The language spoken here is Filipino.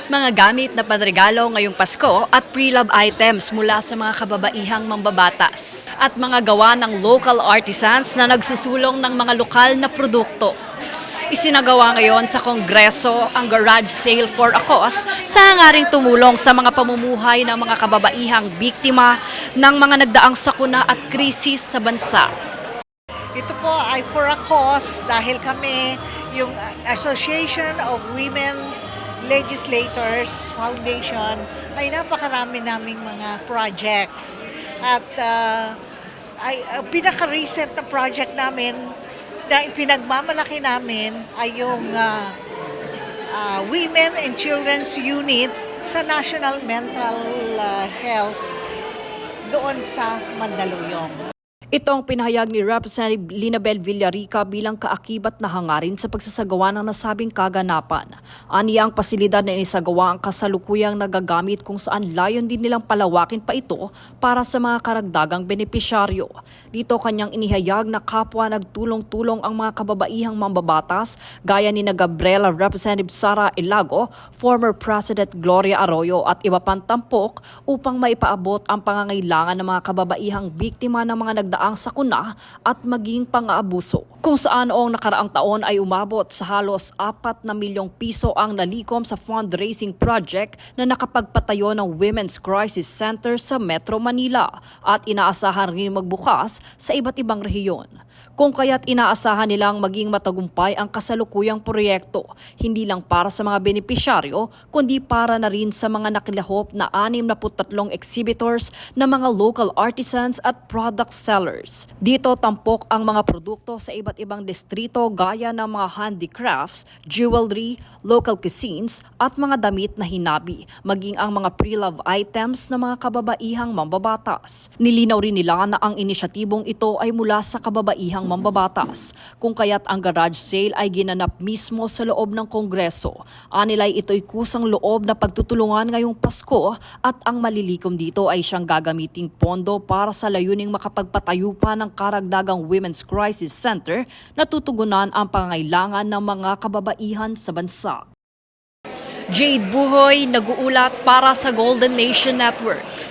Mga gamit na panregalo ngayong Pasko at pre-love items mula sa mga kababaihang mambabatas at mga gawa ng local artisans na nagsusulong ng mga lokal na produkto. Isinagawa ngayon sa Kongreso ang garage sale for a cause sa hangaring tumulong sa mga pamumuhay ng mga kababaihang biktima ng mga nagdaang sakuna at krisis sa bansa. Ito po ay for a cause dahil kami yung Association of Women Legislators Foundation ay napakarami naming mga projects. At pinaka-recent na project namin na pinagmamalaki namin ay yung Women and Children's Unit sa National Mental Health doon sa Mandaluyong. Ito ang pinahayag ni Representative Linabel Villarica bilang kaakibat na hangarin sa pagsasagawa ng nasabing kaganapan. Aniya ang pasilidad na inisagawa ang kasalukuyang nagagamit kung saan layon din nilang palawakin pa ito para sa mga karagdagang benepisyaryo. Dito kanyang inihayag na kapwa nagtulong-tulong ang mga kababaihang mambabatas gaya ni na Gabriela Representative Sara Ilago, former President Gloria Arroyo at iba pang tampok upang maipaabot ang pangangailangan ng mga kababaihang biktima ng mga nagdaang sakuna at maging pang-aabuso. Kung saan noong nakaraang taon ay umabot sa halos 4 na milyong piso ang nalikom sa fundraising project na nakapagpatayo ng Women's Crisis Center sa Metro Manila at inaasahan rin magbukas sa iba't ibang rehiyon. Kung kaya't inaasahan nilang maging matagumpay ang kasalukuyang proyekto, hindi lang para sa mga benepisyaryo, kundi para na rin sa mga nakilahok na 63 exhibitors na mga local artisans at product sellers. Dito tampok ang mga produkto sa iba't ibang distrito gaya ng mga handicrafts, jewelry, local cuisines at mga damit na hinabi, maging ang mga pre-love items ng mga kababaihang mambabatas. Nilinaw rin nila na ang inisyatibong ito ay mula sa kababaihang mambabatas, kung kaya't ang garage sale ay ginanap mismo sa loob ng Kongreso. Anilay ito'y kusang loob na pagtutulungan ngayong Pasko at ang malilikom dito ay siyang gagamiting pondo para sa layuning makapagpatayo pa ng karagdagang Women's Crisis Center na tutugunan ang pangangailangan ng mga kababaihan sa bansa. Jade Buhoy, nag-uulat para sa Golden Nation Network.